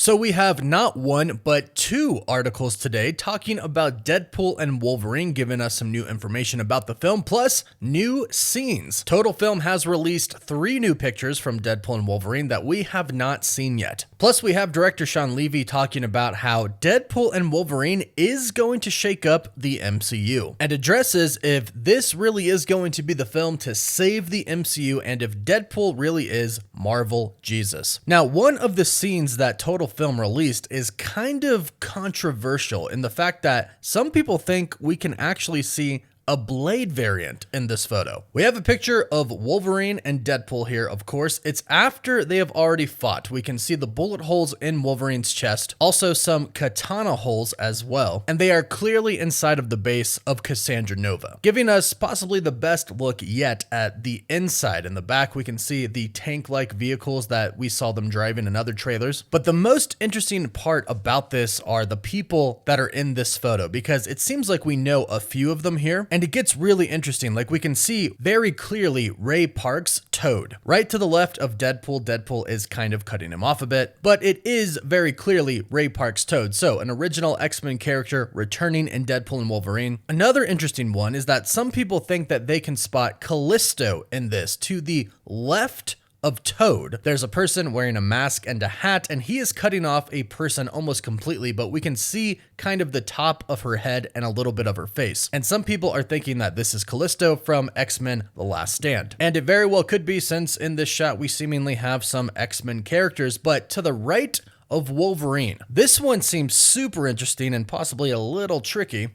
So we have not one, but two articles today talking about Deadpool and Wolverine, giving us some new information about the film, plus new scenes. Total Film has released 3 new pictures from Deadpool and Wolverine that we have not seen yet. Plus we have director Shawn Levy talking about how Deadpool and Wolverine is going to shake up the MCU, and addresses if this really is going to be the film to save the MCU and if Deadpool really is Marvel Jesus. Now, one of the scenes that Total Film released is kind of controversial in the fact that some people think we can actually see a Blade variant in this photo. We have a picture of Wolverine and Deadpool here, of course. It's after they have already fought. We can see the bullet holes in Wolverine's chest, also some katana holes as well, and they are clearly inside of the base of Cassandra Nova, giving us possibly the best look yet at the inside. In the back, we can see the tank-like vehicles that we saw them driving in other trailers. But the most interesting part about this are the people that are in this photo, because it seems like we know a few of them here, and it gets really interesting. Like, we can see very clearly Ray Park's Toad. Right to the left of Deadpool, Deadpool is kind of cutting him off a bit, but it is very clearly Ray Park's Toad. So an original X-Men character returning in Deadpool and Wolverine. Another interesting one is that some people think that they can spot Callisto in this. To the left of Toad, there's a person wearing a mask and a hat, and he is cutting off a person almost completely, but we can see kind of the top of her head and a little bit of her face. And some people are thinking that this is Callisto from X-Men The Last Stand. And it very well could be, since in this shot we seemingly have some X-Men characters. But to the right of Wolverine, this one seems super interesting and possibly a little tricky.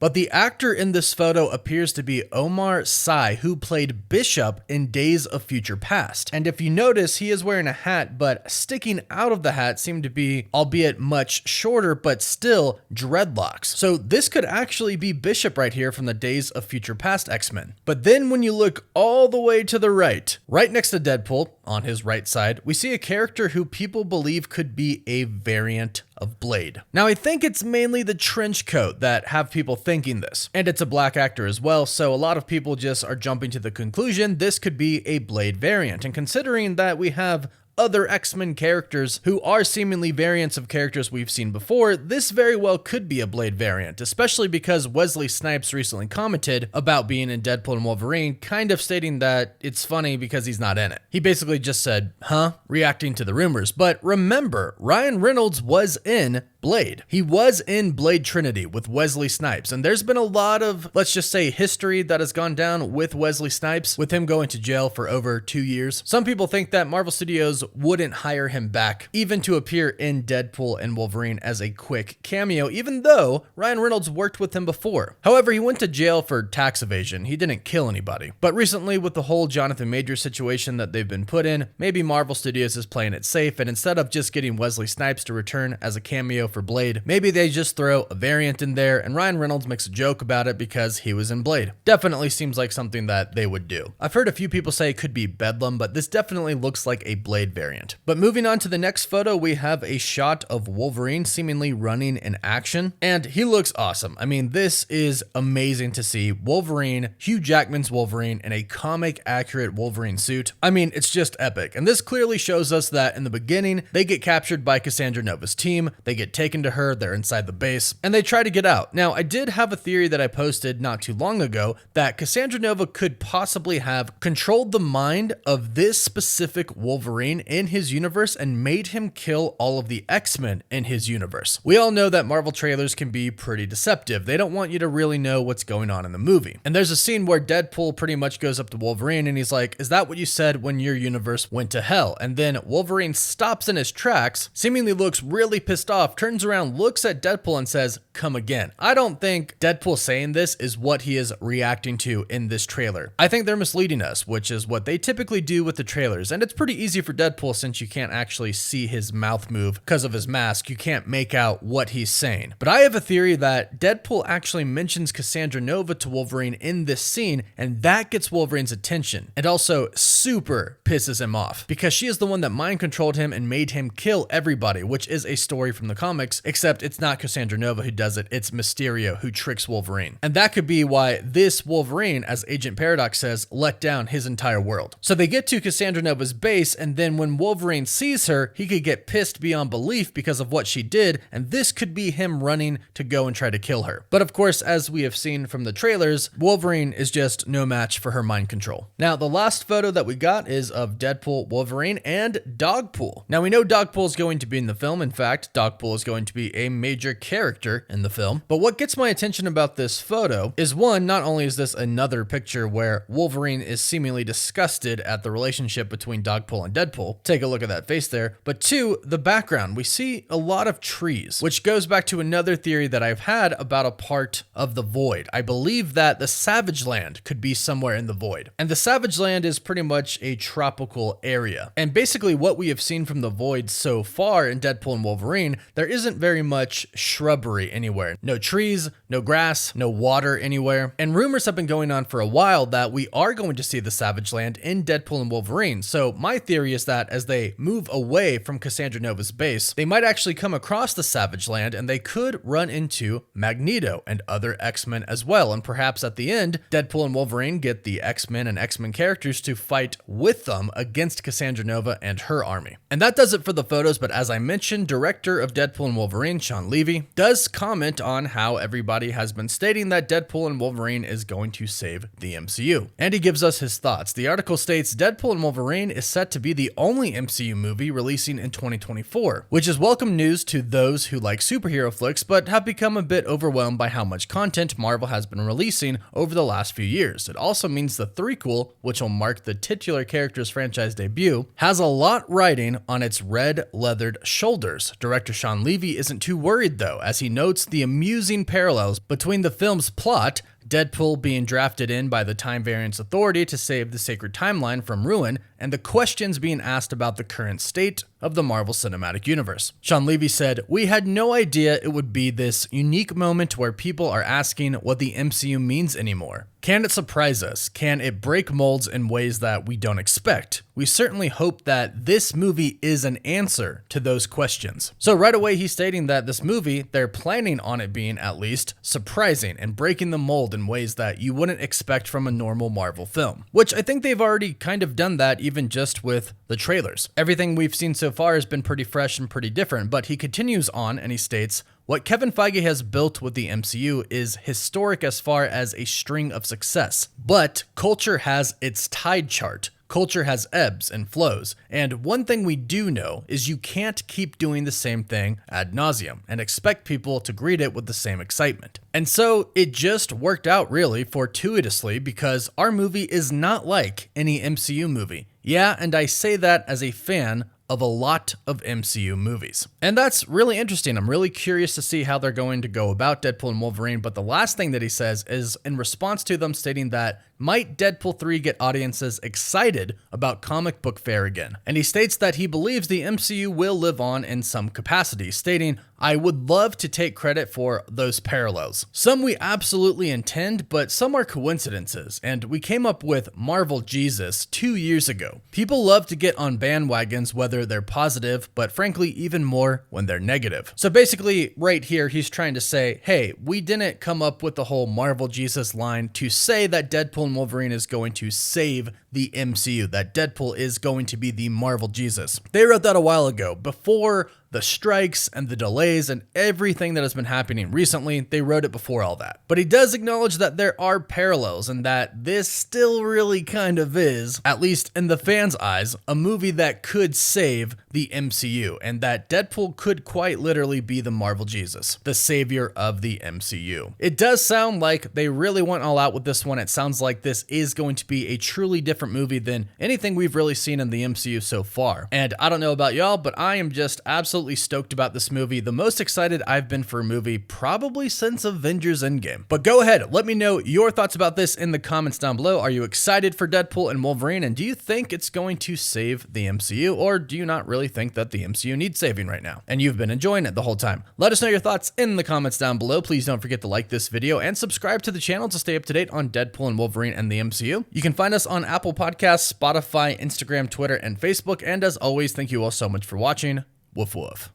But the actor in this photo appears to be Omar Sy, who played Bishop in Days of Future Past. And if you notice, he is wearing a hat, but sticking out of the hat seem to be, albeit much shorter, but still dreadlocks. So this could actually be Bishop right here from the Days of Future Past X-Men. But then when you look all the way to the right next to Deadpool, on his right side, we see a character who people believe could be a variant of Blade. Now, I think it's mainly the trench coat that have people thinking this, and it's a black actor as well, so a lot of people just are jumping to the conclusion this could be a Blade variant. And considering that we have other X-Men characters who are seemingly variants of characters we've seen before, this very well could be a Blade variant, especially because Wesley Snipes recently commented about being in Deadpool and Wolverine, kind of stating that it's funny because he's not in it. He basically just said, huh, reacting to the rumors. But remember, Ryan Reynolds was in Blade. He was in Blade Trinity with Wesley Snipes, and there's been a lot of, let's just say, history that has gone down with Wesley Snipes, with him going to jail for over 2 years. Some people think that Marvel Studios wouldn't hire him back, even to appear in Deadpool and Wolverine as a quick cameo, even though Ryan Reynolds worked with him before. However, he went to jail for tax evasion. He didn't kill anybody. But recently, with the whole Jonathan Majors situation that they've been put in, maybe Marvel Studios is playing it safe, and instead of just getting Wesley Snipes to return as a cameo for Blade, maybe they just throw a variant in there and Ryan Reynolds makes a joke about it because he was in Blade. Definitely seems like something that they would do. I've heard a few people say it could be Bedlam, but this definitely looks like a Blade variant. But moving on to the next photo, we have a shot of Wolverine seemingly running in action, and he looks awesome. I mean, this is amazing to see Wolverine, Hugh Jackman's Wolverine, in a comic accurate Wolverine suit. I mean, it's just epic. And this clearly shows us that in the beginning, they get captured by Cassandra Nova's team, they get taken to her, they're inside the base, and they try to get out. Now, I did have a theory that I posted not too long ago that Cassandra Nova could possibly have controlled the mind of this specific Wolverine in his universe and made him kill all of the X-Men in his universe. We all know that Marvel trailers can be pretty deceptive. They don't want you to really know what's going on in the movie. And there's a scene where Deadpool pretty much goes up to Wolverine and he's like, is that what you said when your universe went to hell? And then Wolverine stops in his tracks, seemingly looks really pissed off, turns around, looks at Deadpool and says, come again. I don't think Deadpool saying this is what he is reacting to in this trailer. I think they're misleading us, which is what they typically do with the trailers. And it's pretty easy for Deadpool, since you can't actually see his mouth move because of his mask. You can't make out what he's saying. But I have a theory that Deadpool actually mentions Cassandra Nova to Wolverine in this scene, and that gets Wolverine's attention. It also super pisses him off because she is the one that mind controlled him and made him kill everybody, which is a story from the comic comics, except it's not Cassandra Nova who does it, it's Mysterio who tricks Wolverine. And that could be why this Wolverine, as Agent Paradox says, let down his entire world. So they get to Cassandra Nova's base, and then when Wolverine sees her, he could get pissed beyond belief because of what she did, and this could be him running to go and try to kill her. But of course, as we have seen from the trailers, Wolverine is just no match for her mind control. Now, the last photo that we got is of Deadpool, Wolverine, and Dogpool. Now, we know Dogpool is going to be in the film. In fact, Dogpool is going to be a major character in the film. But what gets my attention about this photo is, one, not only is this another picture where Wolverine is seemingly disgusted at the relationship between Dogpool and Deadpool. Take a look at that face there. But two, the background. We see a lot of trees, which goes back to another theory that I've had about a part of the void. I believe that the Savage Land could be somewhere in the void. And the Savage Land is pretty much a tropical area. And basically what we have seen from the void so far in Deadpool and Wolverine, there isn't very much shrubbery anywhere. No trees, no grass, no water anywhere. And rumors have been going on for a while that we are going to see the Savage Land in Deadpool and Wolverine. So my theory is that as they move away from Cassandra Nova's base, they might actually come across the Savage Land and they could run into Magneto and other X-Men as well. And perhaps at the end, Deadpool and Wolverine get the X-Men and X-Men characters to fight with them against Cassandra Nova and her army. And that does it for the photos, but as I mentioned, director of Deadpool and Wolverine, Shawn Levy, does comment on how everybody has been stating that Deadpool and Wolverine is going to save the MCU. And he gives us his thoughts. The article states, Deadpool and Wolverine is set to be the only MCU movie releasing in 2024, which is welcome news to those who like superhero flicks, but have become a bit overwhelmed by how much content Marvel has been releasing over the last few years. It also means the threequel, which will mark the titular character's franchise debut, has a lot riding on its red leathered shoulders. Director Shawn Levy isn't too worried though, as he notes the amusing parallels between the film's plot, Deadpool being drafted in by the Time Variance Authority to save the sacred timeline from ruin, and the questions being asked about the current state of the Marvel Cinematic Universe. Shawn Levy said, "We had no idea it would be this unique moment where people are asking what the MCU means anymore. Can it surprise us? Can it break molds in ways that we don't expect? We certainly hope that this movie is an answer to those questions." So right away he's stating that this movie, they're planning on it being at least surprising and breaking the mold in ways that you wouldn't expect from a normal Marvel film. Which I think they've already kind of done that even just with the trailers. Everything we've seen so far has been pretty fresh and pretty different, but he continues on and he states, "What Kevin Feige has built with the MCU is historic as far as a string of success, but culture has its tide chart. Culture has ebbs and flows, and one thing we do know is you can't keep doing the same thing ad nauseum and expect people to greet it with the same excitement." And so it just worked out really fortuitously because our movie is not like any MCU movie. Yeah, and I say that as a fan of a lot of MCU movies. And that's really interesting. I'm really curious to see how they're going to go about Deadpool and Wolverine, but the last thing that he says is in response to them stating that might Deadpool 3 get audiences excited about comic book fare again? And he states that he believes the MCU will live on in some capacity, stating, "I would love to take credit for those parallels. Some we absolutely intend, but some are coincidences, and we came up with Marvel Jesus 2 years ago. People love to get on bandwagons whether they're positive, but frankly even more when they're negative." So basically right here he's trying to say, hey, we didn't come up with the whole Marvel Jesus line to say that Deadpool and Wolverine is going to save the MCU, that Deadpool is going to be the Marvel Jesus. They wrote that a while ago, before the strikes and the delays and everything that has been happening recently. They wrote it before all that. But he does acknowledge that there are parallels and that this still really kind of is, at least in the fans' eyes, a movie that could save the MCU, and that Deadpool could quite literally be the Marvel Jesus, the savior of the MCU. It does sound like they really went all out with this one. It sounds like this is going to be a truly different movie than anything we've really seen in the MCU so far. And I don't know about y'all, but I am just absolutely stoked about this movie. The most excited I've been for a movie probably since Avengers Endgame. But go ahead, let me know your thoughts about this in the comments down below. Are you excited for Deadpool and Wolverine? And do you think it's going to save the MCU? Or do you not really think that the MCU needs saving right now? And you've been enjoying it the whole time. Let us know your thoughts in the comments down below. Please don't forget to like this video and subscribe to the channel to stay up to date on Deadpool and Wolverine and the MCU. You can find us on Apple Podcasts, Spotify, Instagram, Twitter, and Facebook. And as always, thank you all so much for watching. Woof woof.